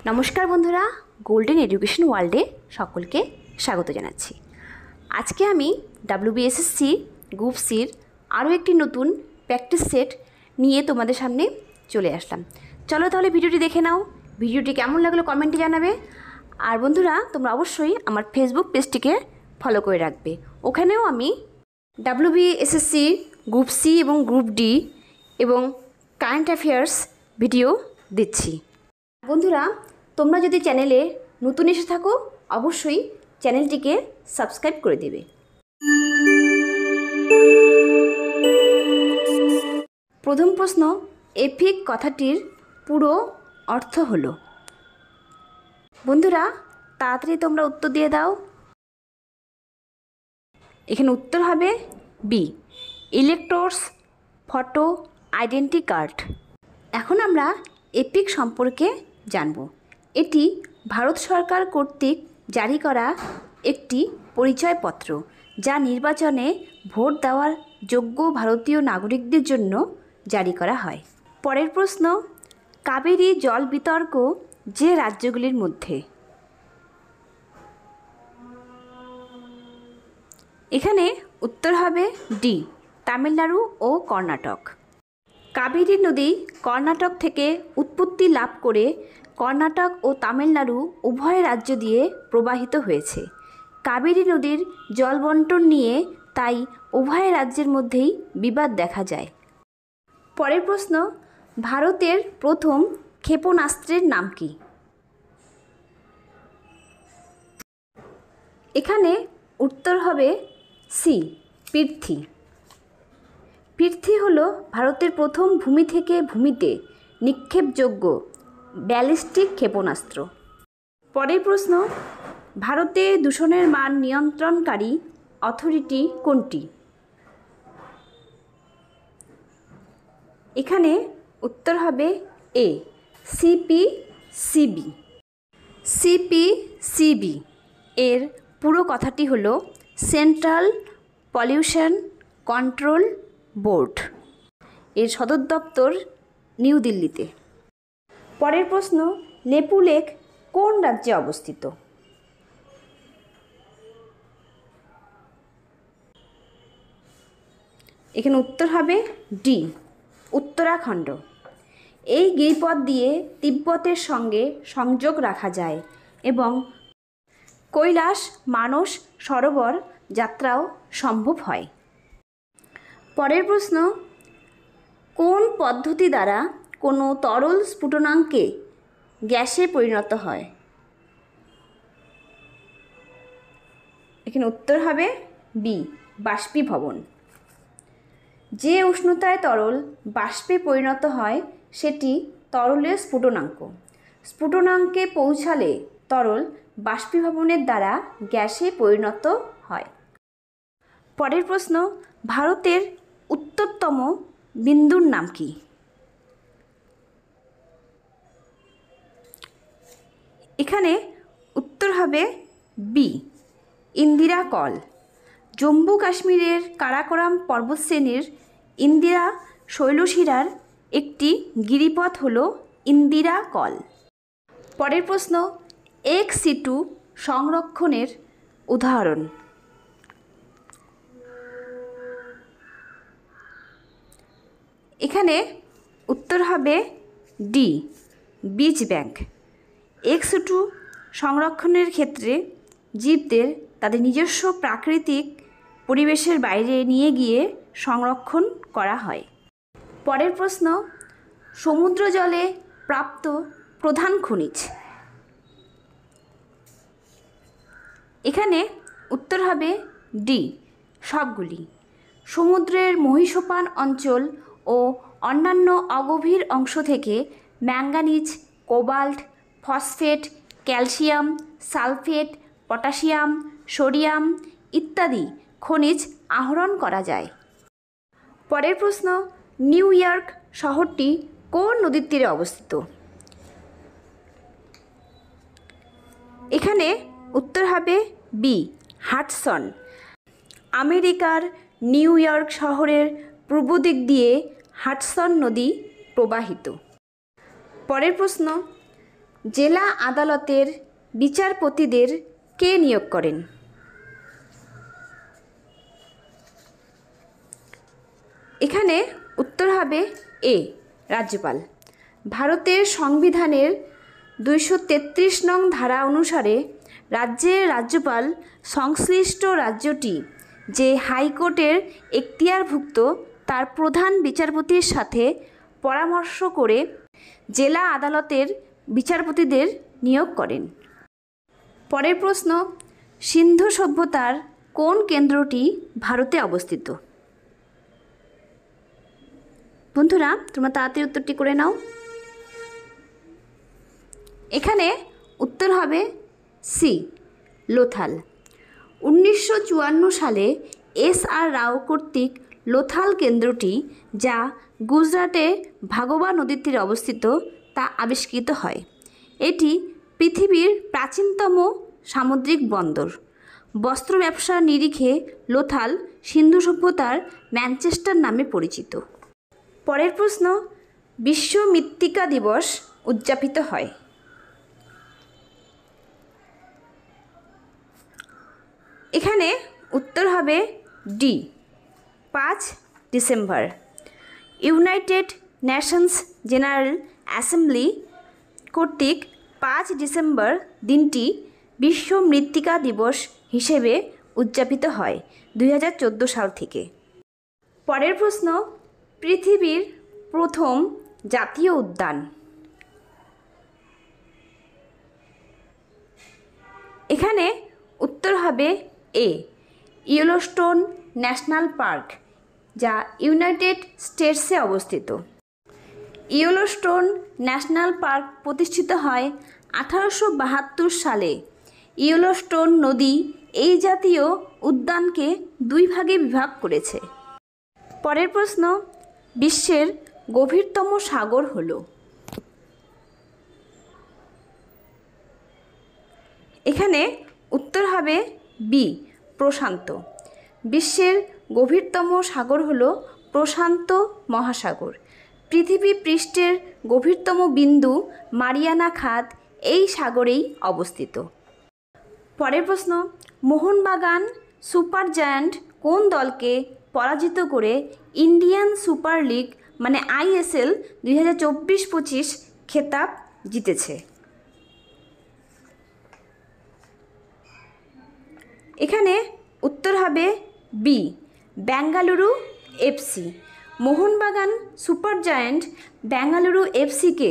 নমস্কার বন্ধুরা, golden education ওয়ার্ল্ডে সকলকে স্বাগত জানাচ্ছি। আজকে আমি WBSSC গ্রুপ সির আরও একটি নতুন প্র্যাকটিস সেট নিয়ে তোমাদের সামনে চলে আসলাম। চলো তাহলে ভিডিওটি দেখে নাও। ভিডিওটি কেমন লাগলো কমেন্টে জানাবে। আর বন্ধুরা, তোমরা অবশ্যই আমার ফেসবুক পেজটিকে ফলো করে রাখবে। ওখানেও আমি WBSSC গ্রুপ সি এবং গ্রুপ ডি এবং কারেন্ট অ্যাফেয়ার্স ভিডিও দিচ্ছি। বন্ধুরা, তোমরা যদি চ্যানেলে নতুন এসে থাকো অবশ্যই চ্যানেলটিকে সাবস্ক্রাইব করে দেবে। প্রথম প্রশ্ন, এপিক কথাটির পুরো অর্থ হলো। বন্ধুরা, তাড়াতাড়ি তোমরা উত্তর দিয়ে দাও। এখানে উত্তর হবে B, electors photo identity card. এখন আমরা এপিক সম্পর্কে জানব। এটি ভারত সরকার কর্তৃক জারি করা একটি পরিচয়পত্র, যা নির্বাচনে ভোট দেওয়ার যোগ্য ভারতীয় নাগরিকদের জন্য জারি করা হয়। পরের প্রশ্ন, কাবেরী জল বিতর্ক যে রাজ্যগুলির মধ্যে। এখানে উত্তর হবে ডি, তামিলনাড়ু ও কর্ণাটক। কাবেরী নদী কর্ণাটক থেকে উৎপত্তি লাভ করে কর্ণাটক ও তামিলনাড়ু উভয় রাজ্য দিয়ে প্রবাহিত হয়েছে। কাবেরী নদীর জল বন্টন নিয়ে তাই উভয় রাজ্যের মধ্যেই বিবাদ দেখা যায়। পরের প্রশ্ন, ভারতের প্রথম ক্ষেপণাস্ত্রের নাম কি? এখানে উত্তর হবে সি, পৃথ্বী। পৃথ্বী হল ভারতের প্রথম ভূমি থেকে ভূমিতে নিক্ষেপযোগ্য ব্যালিস্টিক ক্ষেপণাস্ত্র। পরের প্রশ্ন, ভারতে দূষণের মান নিয়ন্ত্রণকারী অথরিটি কোনটি? এখানে উত্তর হবে এ, সিপিসিবি। সিপিসিবি এর পুরো কথাটি হলো সেন্ট্রাল পলিউশন কন্ট্রোল বোর্ড। এর সদর দপ্তর নিউ দিল্লিতে। পরের প্রশ্ন, লেপু লেক কোন রাজ্যে অবস্থিত? এখানে উত্তর হবে ডি, উত্তরাখণ্ড। এই গিরিপথ দিয়ে তিব্বতের সঙ্গে সংযোগ রাখা যায় এবং কৈলাস মানস সরোবর যাত্রাও সম্ভব হয়। পরের প্রশ্ন, কোন পদ্ধতি দ্বারা কোনো তরল স্ফুটনাঙ্কে গ্যাসে পরিণত হয়? এখানে উত্তর হবে বি, বাষ্পীভবন। যে উষ্ণতায় তরল বাষ্পে পরিণত হয় সেটি তরলের স্ফুটনাঙ্ক। স্ফুটনাঙ্কে পৌঁছালে তরল বাষ্পীভবনের দ্বারা গ্যাসে পরিণত হয়। পরের প্রশ্ন, ভারতের উত্তরতম বিন্দুর নাম কি? এখানে উত্তর হবে বি, ইন্দিরা কল। জম্মু কাশ্মীরের কারাকোরাম পর্বতশ্রেণীর ইন্দিরা শৈলশিরার একটি গিরিপথ হল ইন্দিরা কল। পরের প্রশ্ন, ex-situ সংরক্ষণের উদাহরণ। এখানে উত্তর হবে ডি, বীজ ব্যাংক। ex-situ সংরক্ষণের ক্ষেত্রে জীবদের তাদের নিজস্ব প্রাকৃতিক পরিবেশের বাইরে নিয়ে গিয়ে সংরক্ষণ করা হয়। পরের প্রশ্ন, সমুদ্র জলে প্রাপ্ত প্রধান খনিজ। এখানে উত্তর হবে ডি, সবগুলি। সমুদ্রের মহীসোপান অঞ্চল ও অন্যান্য অগভীর অংশ থেকে manganese, cobalt, phosphate, calcium, sulphate, potassium, sodium ইত্যাদি খনিজ আহরণ করা যায়। পরের প্রশ্ন, নিউ ইয়র্ক শহরটি কোন নদীর তীরে অবস্থিত? এখানে উত্তর হবে বি, হাডসন। আমেরিকার নিউ ইয়র্ক শহরের পূর্ব দিক দিয়ে হাডসন নদী প্রবাহিত। পরের প্রশ্ন, জেলা আদালতের বিচারপতিদের কে নিয়োগ করেন? এখানে উত্তর হবে এ, রাজ্যপাল। ভারতের সংবিধানের 233 নং ধারা অনুসারে রাজ্যের রাজ্যপাল সংশ্লিষ্ট রাজ্যটি যে হাইকোর্টের এখতিয়ারভুক্ত তার প্রধান বিচারপতির সাথে পরামর্শ করে জেলা আদালতের বিচারপতিদের নিয়োগ করেন। পরের প্রশ্ন, সিন্ধু সভ্যতার কোন কেন্দ্রটি ভারতে অবস্থিত? বন্ধুরা, তোমরা তাড়াতাড়ি উত্তরটি করে নাও। এখানে উত্তর হবে সি, লোথাল। 1954 সালে SR রাও কর্তৃক লোথাল কেন্দ্রটি, যা গুজরাটে ভাগোবা নদীর তীরে অবস্থিত, তা আবিষ্কৃত হয়। এটি পৃথিবীর প্রাচীনতম সামুদ্রিক বন্দর। বস্ত্র ব্যবসার নিরিখে লোথাল সিন্ধু সভ্যতার ম্যানচেস্টার নামে পরিচিত। পরের প্রশ্ন, বিশ্ব মৃত্তিকা দিবস উদযাপিত হয়? এখানে উত্তর হবে D, 5 December. United Nations general assembly কর্তৃক 5 ডিসেম্বর দিনটি বিশ্ব মৃত্তিকা দিবস হিসেবে উদযাপিত হয় 2014 সাল থেকে। পরের প্রশ্ন, পৃথিবীর প্রথম জাতীয় উদ্যান? এখানে উত্তর হবে এ, ইয়েলোস্টোন ন্যাশনাল পার্ক, যা ইউনাইটেড স্টেটসে অবস্থিত। ইয়েলোস্টোন ন্যাশনাল পার্ক প্রতিষ্ঠিত হয় 1872 সালে। ইয়েলোস্টোন নদী এই জাতীয় উদ্যানকে 2 ভাগে বিভাগ করেছে। পরের প্রশ্ন, বিশ্বের গভীরতম সাগর হল? এখানে উত্তর হবে বি, প্রশান্ত। বিশ্বের গভীরতম সাগর হল প্রশান্ত মহাসাগর। পৃথিবী পৃষ্ঠের গভীরতম বিন্দু মারিয়ানা খাত এই সাগরেই অবস্থিত। পরের প্রশ্ন, মোহনবাগান সুপার জায়ান্ট কোন দলকে পরাজিত করে ইন্ডিয়ান সুপার লিগ মানে ISL 2024-25 খেতাব জিতেছে? এখানে উত্তর হবে B, Bengaluru FC। Mohun Bagan Super Giant Bengaluru FCকে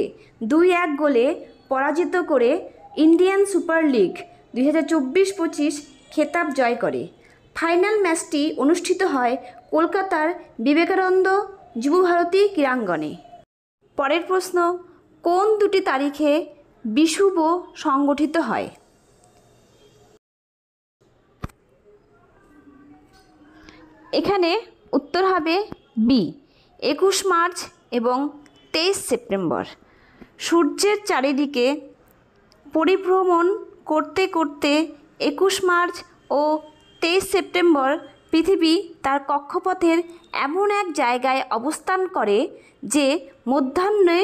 2-1 গোলে পরাজিত করে ইন্ডিয়ান সুপার লিগ 2024-25 খেতাব জয় করে। ফাইনাল ম্যাচটি অনুষ্ঠিত হয় কলকাতার বিবেকানন্দ যুবভারতী ক্রীড়াঙ্গনে। পরের প্রশ্ন, কোন 2টি তারিখে বিষুব সংগঠিত হয়? এখানে উত্তর হবে বি, 21 মার্চ এবং 23 সেপ্টেম্বর। সূর্যের চারিদিকে পরিভ্রমণ করতে করতে 21 মার্চ ও 23 সেপ্টেম্বর পৃথিবী তার কক্ষপথের এমন এক জায়গায় অবস্থান করে যে মধ্যাহ্নে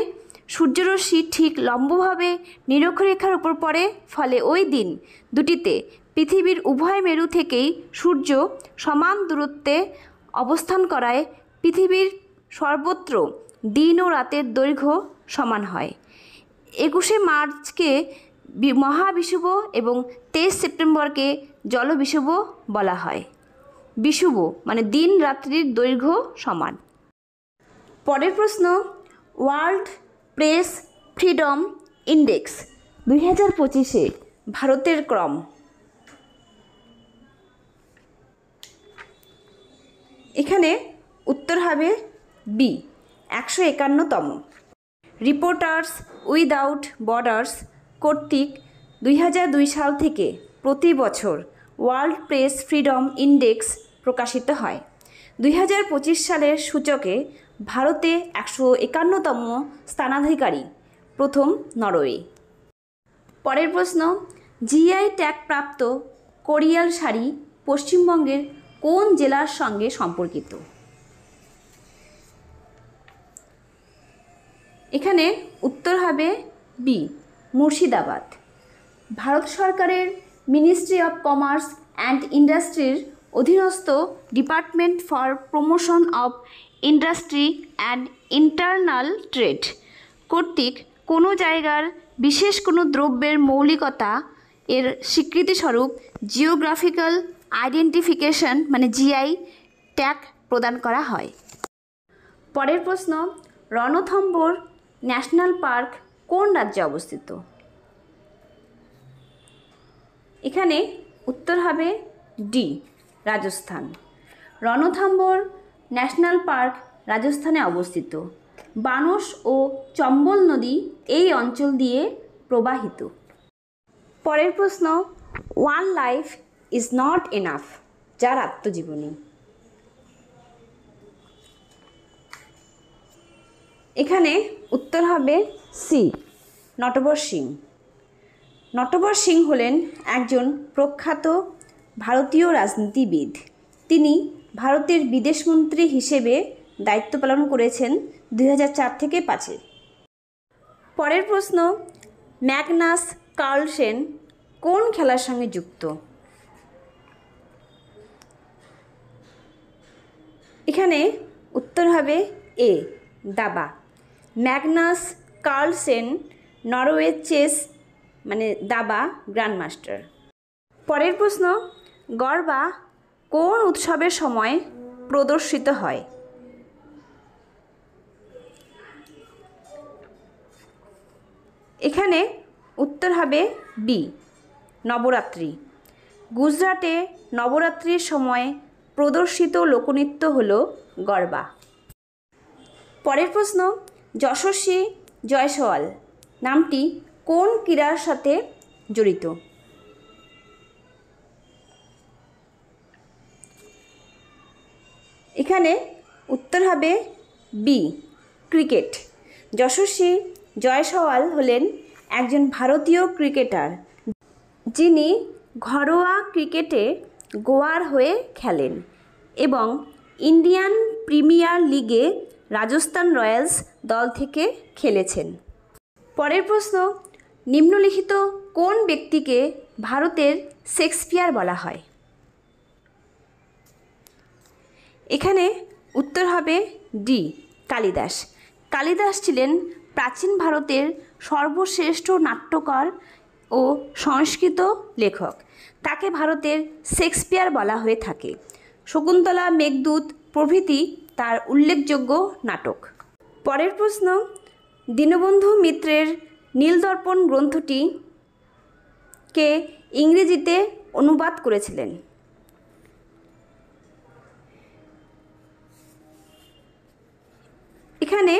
সূর্যরশ্মি ঠিক লম্বভাবে নিরক্ষরেখার উপর পড়ে। ফলে ওই দিন দুটিতে পৃথিবীর উভয় মেরু থেকেই সূর্য সমান দূরত্বে অবস্থান করায় পৃথিবীর সর্বত্র দিন ও রাতের দৈর্ঘ্য সমান হয়। 21শে মার্চকে মহাবিষুব এবং 23 সেপ্টেম্বরকে জলবিষুব বলা হয়। বিষুব মানে দিন রাত্রির দৈর্ঘ্য সমান। পরের প্রশ্ন, ওয়ার্ল্ড প্রেস ফ্রিডম ইন্ডেক্স 2025-এ ভারতের ক্রম? এখানে উত্তর হবে বি, 151তম। রিপোর্টার্স উইদাউট বর্ডার্স কর্তৃক 2002 সাল থেকে প্রতি বছর ওয়ার্ল্ড প্রেস ফ্রিডম ইন্ডেক্স প্রকাশিত হয়। 2025 সালের সূচকে ভারতে 151তম স্থানাধিকারী, প্রথম নরওয়ে। পরের প্রশ্ন, GI ট্যাগপ্রাপ্ত কোরিয়াল শাড়ি পশ্চিমবঙ্গের কোন জেলার সঙ্গে সম্পর্কিত? এখানে উত্তর হবে বি, মুর্শিদাবাদ। ভারত সরকারের মিনিস্ট্রি অফ কমার্স অ্যান্ড ইন্ডাস্ট্রির অধীনস্থ department for promotion of industry and internal trade কর্তৃক কোনো জায়গার বিশেষ কোনো দ্রব্যের মৌলিকতা এর স্বীকৃতিস্বরূপ জিওগ্রাফিক্যাল আইডেন্টিফিকেশন মানে জিআই ট্যাগ প্রদান করা হয়। পরের প্রশ্ন, রণথম্বর ন্যাশনাল পার্ক কোন রাজ্যে অবস্থিত? এখানে উত্তর হবে D, Rajasthan. Ranthambore national park রাজস্থানে অবস্থিত। বানস ও চম্বল নদী এই অঞ্চল দিয়ে প্রবাহিত। পরের প্রশ্ন, one life is not enough, যার আত্মজীবনী। এখানে উত্তর হবে সি, নটবর সিং। নটবর সিং হলেন একজন প্রখ্যাত ভারতীয় রাজনীতিবিদ। তিনি ভারতের বিদেশমন্ত্রী হিসেবে দায়িত্ব পালন করেছেন 2004 থেকে 5-এ। পরের প্রশ্ন, ম্যাগনাস কার্লসেন কোন খেলার সঙ্গে যুক্ত? এখানে উত্তর হবে এ, দাবা। ম্যাগনাস কার্লসেন নরওয়ে চেস মানে দাবা গ্র্যান্ডমাস্টার। পরের প্রশ্ন, গরবা কোন উৎসবের সময় প্রদর্শিত হয়? এখানে উত্তর হবে বি, নবরাত্রি। গুজরাটে নবরাত্রির সময় প্রদর্শিত লোকনৃত্য হল গরবা। পরের প্রশ্ন, যশস্বী জয়সওয়াল নামটি কোন ক্রীড়ার সাথে জড়িত? এখানে উত্তর হবে বি, ক্রিকেট। যশস্বী জয়সওয়াল হলেন একজন ভারতীয় ক্রিকেটার যিনি ঘরোয়া ক্রিকেটে গোয়ার হয়ে খেলেন এবং ইন্ডিয়ান প্রিমিয়ার লিগে রাজস্থান রয়্যালস দল থেকে খেলেছেন। পরের প্রশ্ন, নিম্নলিখিত কোন ব্যক্তিকে ভারতের শেক্সপিয়ার বলা হয়? এখানে উত্তর হবে ডি, কালিদাস। কালিদাস ছিলেন প্রাচীন ভারতের সর্বশ্রেষ্ঠ নাট্যকার ও সংস্কৃত লেখক। তাকে ভারতের শেক্সপিয়ার বলা হয়ে থাকে। শকুন্তলা, মেঘদূত প্রভৃতি তার উল্লেখযোগ্য নাটক। পরের প্রশ্ন, দীনবন্ধু মিত্রের নীলদর্পণ গ্রন্থটি কে ইংরেজিতে অনুবাদ করেছিলেন? এখানে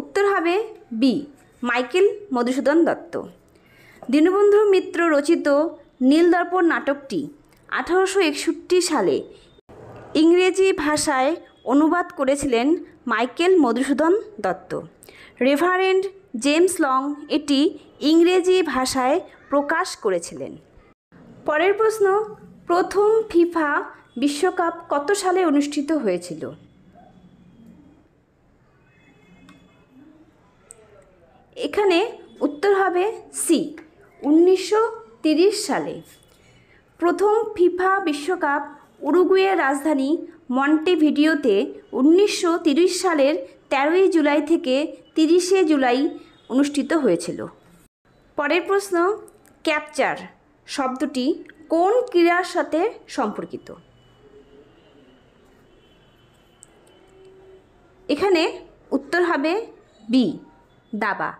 উত্তর হবে বি, মাইকেল মধুসূদন দত্ত। দীনবন্ধু মিত্র রচিত নীলদর্পণ নাটকটি 1861 সালে ইংরেজি ভাষায় অনুবাদ করেছিলেন Michael Madhusudan Dutta. Reverend James long এটি ইংরেজি ভাষায় প্রকাশ করেছিলেন। পরের প্রশ্ন, প্রথম ফিফা বিশ্বকাপ কত সালে অনুষ্ঠিত হয়েছিল? এখানে উত্তর হবে সি, 1930 সালে। প্রথম ফিফা বিশ্বকাপ উরুগুয়ের রাজধানী মন্টেভিডিওতে 1930 সালের 13 জুলাই থেকে 30 জুলাই অনুষ্ঠিত হয়েছিল। পরের প্রশ্ন, ক্যাপচার শব্দটি কোন ক্রীড়ার সাথে সম্পর্কিত? এখানে উত্তর হবে বি, দাবা।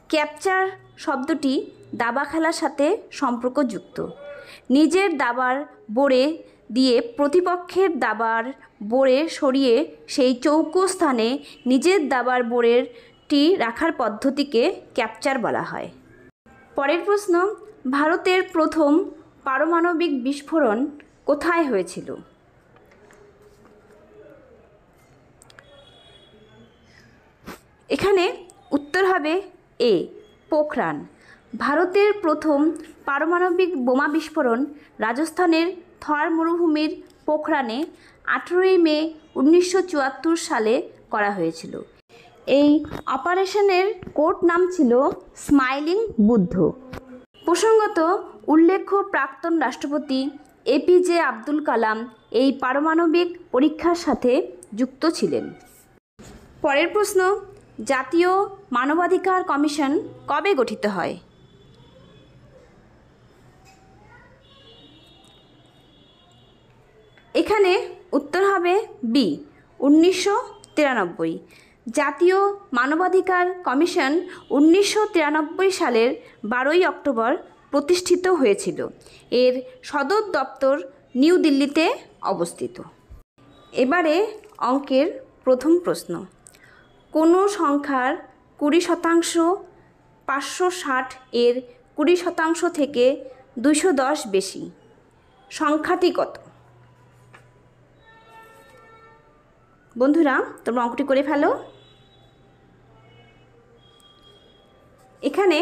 ক্যাপচার শব্দটি দাবা খেলার সাথে সম্পর্কযুক্ত। নিজের দাবার বোড়ে দিয়ে প্রতিপক্ষের দাবার বোড়ে সরিয়ে সেই চৌকো স্থানে নিজের দাবার বোড়েরটি রাখার পদ্ধতিকে ক্যাপচার বলা হয়। পরের প্রশ্ন, ভারতের প্রথম পারমাণবিক বিস্ফোরণ কোথায় হয়েছিল? এখানে উত্তর হবে এ, পোখরান। ভারতের প্রথম পারমাণবিক বোমা বিস্ফোরণ রাজস্থানের থর মরুভূমির পোখরানে 18 মে 1974 সালে করা হয়েছিল। এই অপারেশনের কোড নাম ছিল স্মাইলিং বুদ্ধ। প্রসঙ্গত উল্লেখ্য প্রাক্তন রাষ্ট্রপতি এপিজে আব্দুল কালাম এই পারমাণবিক পরীক্ষার সাথে যুক্ত ছিলেন। পরের প্রশ্ন, জাতীয় মানবাধিকার কমিশন কবে গঠিত হয়? এখানে উত্তর হবে বি, 1993। জাতীয় মানবাধিকার কমিশন 1993 সালের 12ই অক্টোবর প্রতিষ্ঠিত হয়েছিল। এর সদর দপ্তর নিউ দিল্লিতে অবস্থিত। এবারে অঙ্কের প্রথম প্রশ্ন, কোনো সংখ্যার 20% 560 এর 20% থেকে 210 বেশি, সংখ্যাটি কত? বন্ধুরা তোমরা অঙ্কটি করে ফেলো। এখানে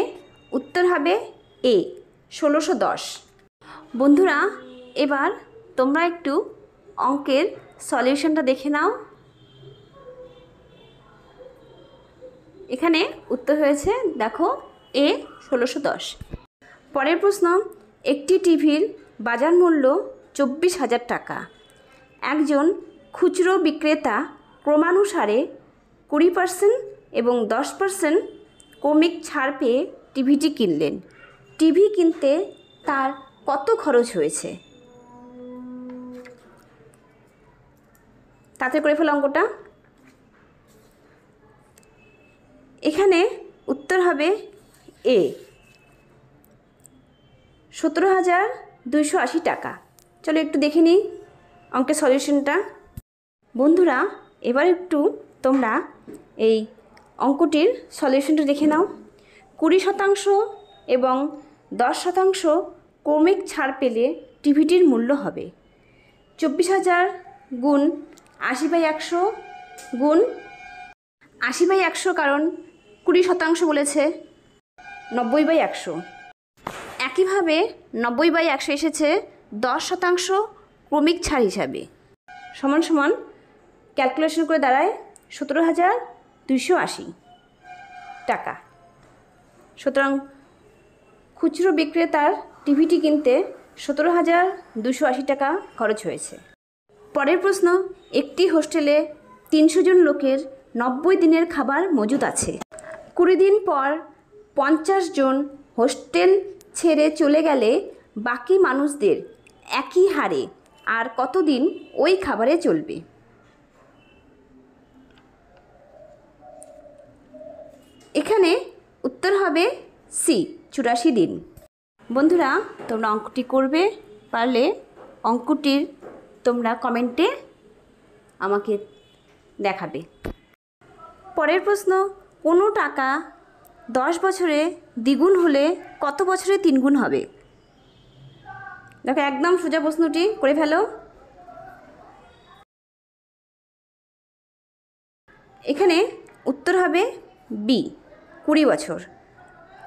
উত্তর হবে এ, 1610। বন্ধুরা এবার তোমরা একটু অঙ্কের সলিউশনটা দেখে নাও। এখানে উত্তর হয়েছে দেখো এ, 1610। পরের প্রশ্ন, একটি টিভির বাজার মূল্য 24,000 টাকা। একজন খুচরো বিক্রেতা ক্রমানুসারে 20% এবং 10% কমিক ছাড় পেয়ে টিভিটি কিনলেন। টিভি কিনতে তার কত খরচ হয়েছে? তাতে করে ফেলো অঙ্কটা। এখানে উত্তর হবে এ, 17,280 টাকা। চলো একটু দেখে নিই অঙ্কের সলিউশনটা। বন্ধুরা এবার একটু তোমরা এই অঙ্কটির সলিউশনটা দেখে নাও। 20% এবং 10% ক্রমিক ছাড় পেলে টিভিটির মূল্য হবে 24,000 গুণ 80/100 গুণ 80/100, কারণ 20% বলেছে, 90/100। একইভাবে 90/100 এসেছে 10% ক্রমিক ছাড় হিসাবে, সমান সমান ক্যালকুলেশন করে দাঁড়ায় 17,280 টাকা। সুতরাং খুচরো বিক্রেতার টিভিটি কিনতে 17,280 টাকা খরচ হয়েছে। পরের প্রশ্ন, একটি হোস্টেলে 300 জন লোকের 90 দিনের খাবার মজুদ আছে। 20 দিন পর 50 জন হোস্টেল ছেড়ে চলে গেলে বাকি মানুষদের একই হারে আর কতদিন ওই খাবারে চলবে? এখানে উত্তর হবে সি, 84 দিন। বন্ধুরা তোমরা অঙ্কটি করবে, পারলে অঙ্কটির তোমরা কমেন্টে আমাকে দেখাবে। পরের প্রশ্ন, কোনো টাকা 10 বছরে দ্বিগুণ হলে কত বছরে 3 গুণ হবে? দেখো একদম সোজা প্রশ্নটি, করে ফেলো। এখানে উত্তর হবে বি, 20 বছর।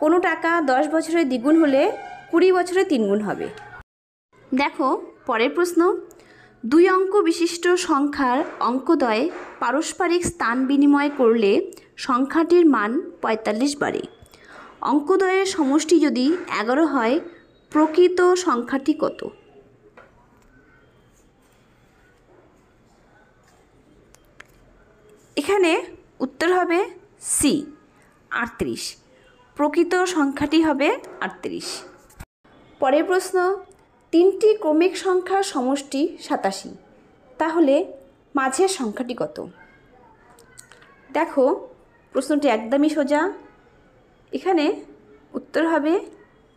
কোনো টাকা 10 বছরে দ্বিগুণ হলে 20 বছরে 3 গুণ হবে। দেখো পরের প্রশ্ন, 2 অঙ্ক বিশিষ্ট সংখ্যার অঙ্কদ্বয় পারস্পরিক স্থান বিনিময় করলে সংখ্যাটির মান 45 বাড়ে। অঙ্কদ্বয়ের সমষ্টি যদি 11 হয়, প্রকৃত সংখ্যাটি কত? এখানে উত্তর হবে সি, 38। প্রকৃত সংখ্যাটি হবে 38। পরের প্রশ্ন, 3টি ক্রমিক সংখ্যার সমষ্টি 87, তাহলে মাঝের সংখ্যাটি কত? দেখো প্রশ্নটি একদমই সোজা। এখানে উত্তর হবে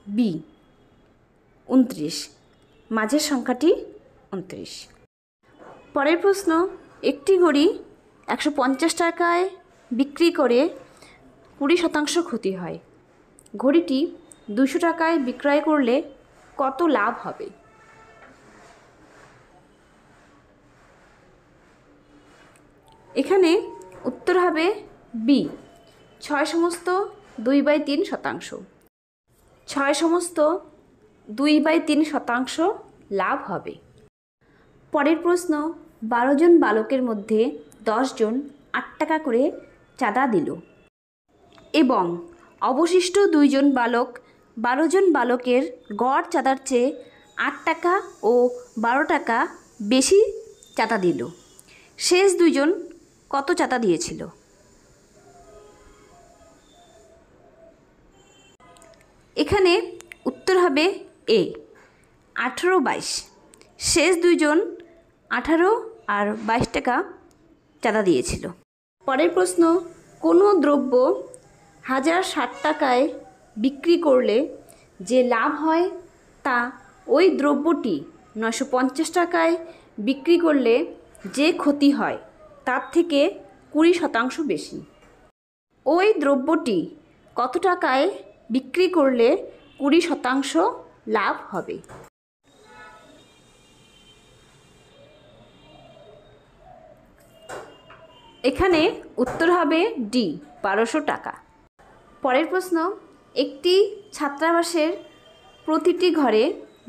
বি, 29। মাঝের সংখ্যাটি 29। পরের প্রশ্ন, একটি ঘড়ি 150 টাকায় বিক্রি করে 20% ক্ষতি হয়। ঘড়িটি 200 টাকায় বিক্রয় করলে কত লাভ হবে? এখানে উত্তর হবে বি, 6/2/3%। 6/2/3% লাভ হবে। পরের প্রশ্ন, 12 জন বালকের মধ্যে 10 জন 8 টাকা করে চাঁদা দিল এবং অবশিষ্ট 2 জন বালক 12 জন বালকের গড় চাঁদার চেয়ে 8 টাকা ও 12 টাকা বেশি চাঁদা দিল। শেষ 2 জন কত চাঁদা দিয়েছিল? এখানে উত্তর হবে এ 18-22। শেষ 2 জন 18 আর 22 টাকা চাঁদা দিয়েছিল। পরের প্রশ্ন, কোনো দ্রব্য 1060 টাকায় বিক্রি করলে যে লাভ হয় তা ওই দ্রব্যটি 950 টাকায় বিক্রি করলে যে ক্ষতি হয় তার থেকে 20% বেশি। ওই দ্রব্যটি কত টাকায় বিক্রি করলে 20% লাভ হবে? এখানে উত্তর হবে ডি 1200 টাকা। পরের প্রশ্ন, একটি ছাত্রাবাসের প্রতিটি ঘরে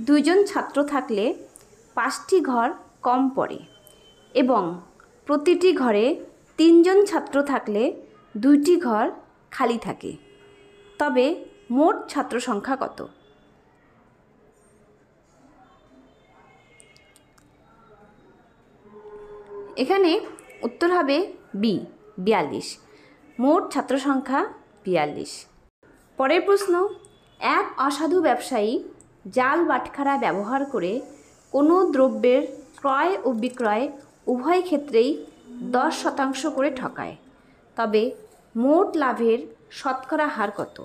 2 জন ছাত্র থাকলে 5টি ঘর কম পড়ে এবং প্রতিটি ঘরে 3 জন ছাত্র থাকলে 2টি ঘর খালি থাকে, তবে মোট ছাত্র সংখ্যা কত? এখানে উত্তর হবে বি 42। মোট ছাত্র সংখ্যা 42। পরের প্রশ্ন, এক অসাধু ব্যবসায়ী জাল বাটখারা ব্যবহার করে কোনো দ্রব্যের ক্রয় ও বিক্রয় উভয় ক্ষেত্রেই 10% করে ঠকায়, তবে মোট লাভের শতকরা হার কত?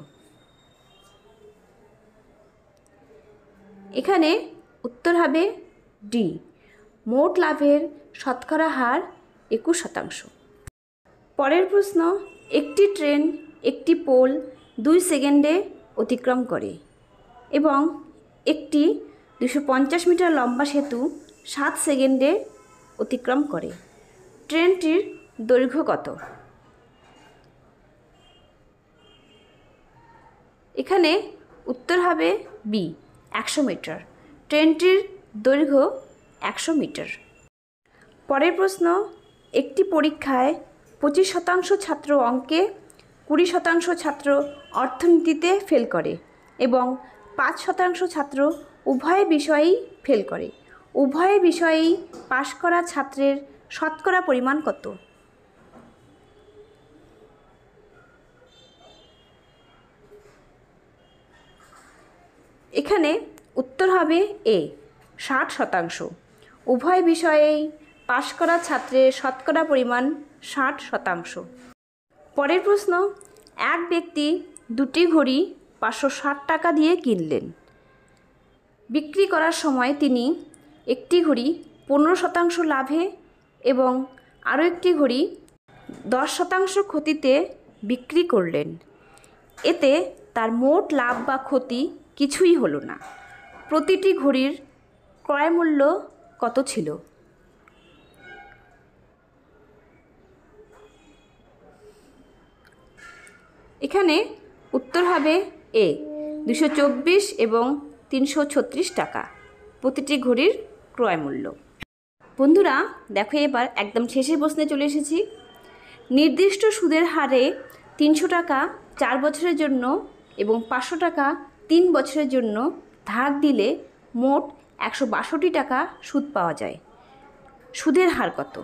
এখানে উত্তর হবে ডি মোট লাভের শতকরা হার 21%। পরের প্রশ্ন, একটি ট্রেন একটি পোল 2 সেকেন্ডে অতিক্রম করে এবং একটি 250 মিটার লম্বা সেতু 7 সেকেন্ডে অতিক্রম করে। ট্রেনটির দৈর্ঘ্য কত? এখানে উত্তর হবে বি 100 মিটার। ট্রেনটির দৈর্ঘ্য 100 মিটার। পরের প্রশ্ন, একটি পরীক্ষায় 25% ছাত্র অঙ্কে, 20% ছাত্র অর্থনীতিতে ফেল করে এবং 5% ছাত্র উভয় বিষয়েই ফেল করে। উভয় বিষয়েই পাশ করা ছাত্রের শতকরা পরিমাণ কত? এখানে উত্তর হবে এ 60%। উভয় বিষয়েই পাশ করা ছাত্রের শতকরা পরিমাণ 60%। পরের প্রশ্ন, এক ব্যক্তি 2টি ঘড়ি 560 টাকা দিয়ে কিনলেন। বিক্রি করার সময় তিনি একটি ঘড়ি 15% লাভে এবং আরও একটি ঘড়ি 10% ক্ষতিতে বিক্রি করলেন। এতে তার মোট লাভ বা ক্ষতি কিছুই হলো না। প্রতিটি ঘড়ির ক্রয় মূল্য কত ছিল? এখানে উত্তর হবে এ 224 এবং 336 টাকা প্রতিটি ঘড়ির ক্রয় মূল্য। বন্ধুরা দেখো, এবার একদম শেষের প্রশ্নে চলে এসেছি। নির্দিষ্ট সুদের হারে 300 টাকা 4 বছরের জন্য এবং 500 টাকা 3 বছরের জন্য ধার দিলে মোট 162 টাকা সুদ পাওয়া যায়। সুদের হার কত?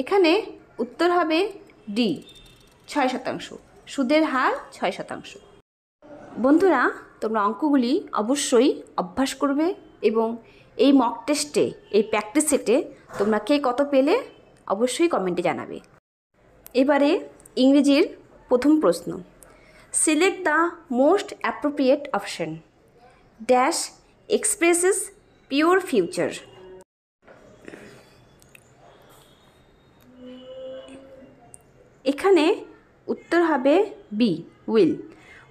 এখানে উত্তর হবে ডি 6%। সুদের হার 6%। বন্ধুরা তোমরা অঙ্কগুলি অবশ্যই অভ্যাস করবে এবং এই মক টেস্টে, এই প্র্যাকটিস সেটে তোমরা কে কত পেলে অবশ্যই কমেন্টে জানাবে। এবারে ইংরেজির প্রথম প্রশ্ন, select the most appropriate option dash expresses pure future. এখানে উত্তর হবে বি উইল।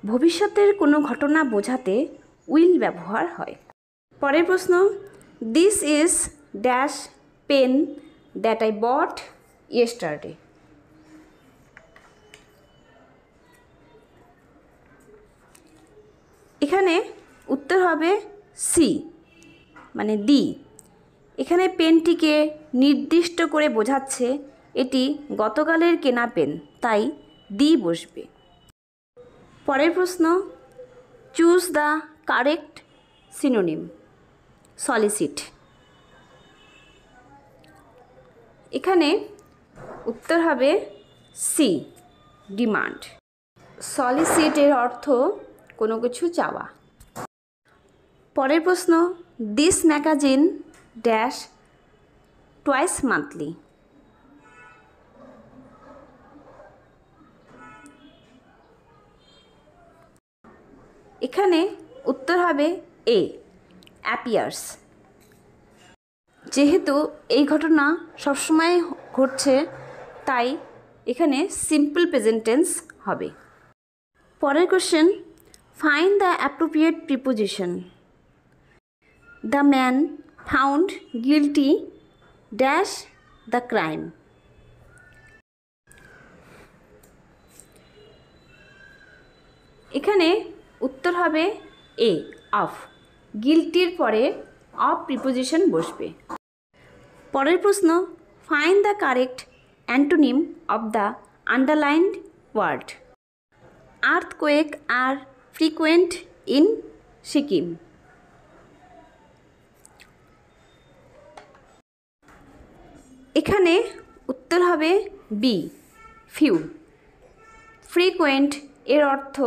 ভবিষ্যতের কোনো ঘটনা বোঝাতে উইল ব্যবহার হয়। পরের প্রশ্ন, this is dash pen that I bought yesterday. এখানে উত্তর হবে সি মানে দি এখানে পেনটিকে নির্দিষ্ট করে বোঝাচ্ছে এটি গতকালের কেনা পেন, তাই দি বসবে। পরের প্রশ্ন, choose the correct synonym. Solicit. এখানে উত্তর হবে সি, ডিমান্ড। সলিসিটের অর্থ কোনো কিছু চাওয়া। পরের প্রশ্ন, this magazine dash twice monthly. এখানে উত্তর হবে এ, অ্যাপিয়ার্স। যেহেতু এই ঘটনা সবসময় ঘটছে, তাই এখানে সিম্পল প্রেজেন্ট টেন্স হবে। পরের question, find the appropriate preposition. The man found guilty dash the crime. এখানে উত্তর হবে এ, অফ। গিলটির পরে অফ প্রিপোজিশন বসবে। পরের প্রশ্ন, find the correct antonym of the underlined word. Earthquake are frequent in Sikkim. এখানে উত্তর হবে বি, ফিউ। ফ্রিকুয়েন্ট এর অর্থ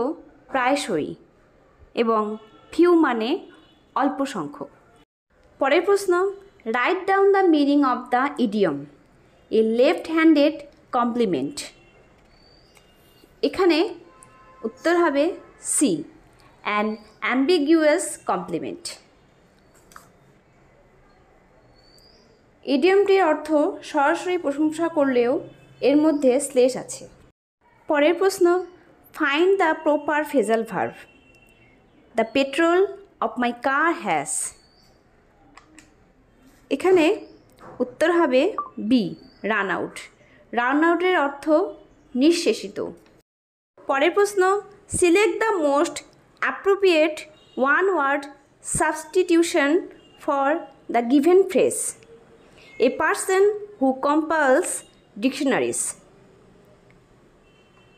প্রায়শই এবং ফিউ মানে অল্প সংখ্যক। পরের প্রশ্ন, write down the meaning of the idiom a left handed compliment. এখানে উত্তর হবে সি, অ্যান অ্যাম্বিগুয়াস কমপ্লিমেন্ট। ইডিয়মটির অর্থ সরাসরি প্রশংসা করলেও এর মধ্যে শ্লেষ আছে। পরের প্রশ্ন, find the proper phrasal verb. The petrol of my car has. এখানে উত্তর হবে বি, রান আউট। রান আউটের অর্থ নিঃশেষিত। পরের প্রশ্ন, select the most appropriate one word substitution for the given phrase. A person who compiles dictionaries.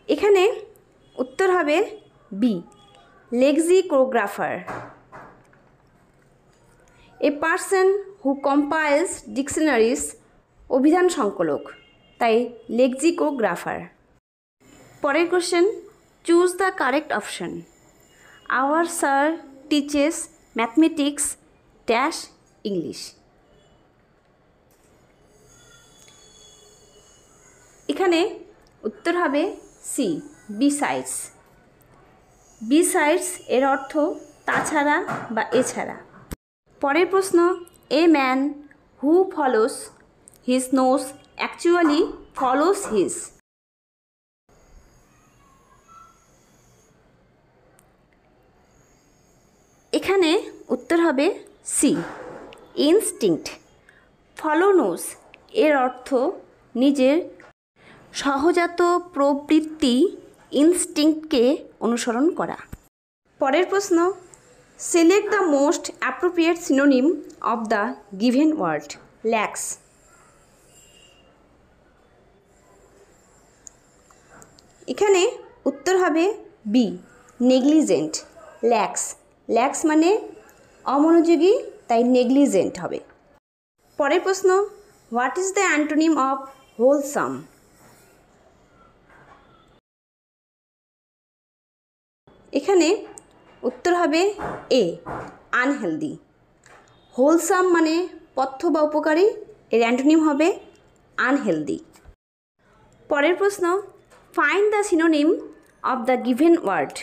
এখানে উত্তর হবে B, lexicographer. A person who compiles dictionaries অভিধান সংকলক, তাই লেক্সিকোগ্রাফার। পরের question, choose the correct option. Our sir teaches mathematics dash English. এখানে উত্তর হবে সি, বিসাইডস। বিসাইডস এর অর্থ তাছাড়া বা এছাড়া। পরের প্রশ্ন, a man who follows his nose actually follows his. এখানে উত্তর হবে সি, ইনস্টিংক্ট। ফলো নোজ এর অর্থ নিজের সহজাত প্রবৃত্তি ইনস্টিংক্টকে অনুসরণ করা। পরের প্রশ্ন, select the most appropriate synonym of the given word. Lax. এখানে উত্তর হবে বি, নেগলিজেন্ট। ল্যাক্স, ল্যাক্স মানে অমনোযোগী, তাই নেগলিজেন্ট হবে। পরের প্রশ্ন, what is the antonym of wholesome. এখানে উত্তর হবে এ, আনহেলদি। হোলসাম মানে পথ্য বা উপকারী, এর অ্যান্টোনিম হবে আনহেলদি। পরের প্রশ্ন, find the synonym of the given word.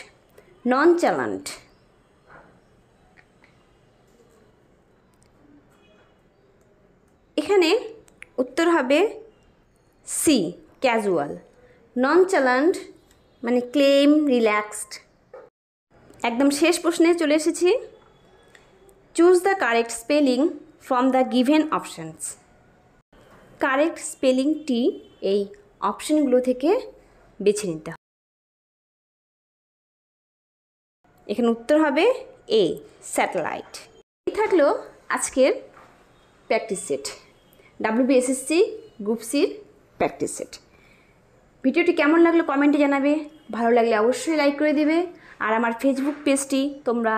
Nonchalant. এখানে উত্তর হবে সি, ক্যাজুয়াল। ননচ্যালেন্ট মানে ক্লেম, রিল্যাক্সড। একদম শেষ প্রশ্নে চলে এসেছি। Choose the correct spelling from the given options. Correct স্পেলিংটি এই অপশানগুলো থেকে বেছে নিতে হবে। এখানে উত্তর হবে এ, স্যাটেলাইট। এই থাকলো আজকের প্র্যাকটিস সেট, ডাব্লিউবিএসএসসি গ্রুপ সির প্র্যাকটিস সেট। ভিডিওটি কেমন লাগলো কমেন্টে জানাবে, ভালো লাগলে অবশ্যই লাইক করে দেবে, আর আমার ফেসবুক পেজটি তোমরা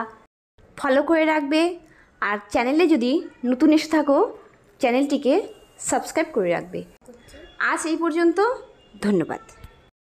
ফলো করে রাখবে, আর চ্যানেলে যদি নতুন এসে থাকো চ্যানেলটিকে সাবস্ক্রাইব করে রাখবে। আজ এই পর্যন্ত, ধন্যবাদ।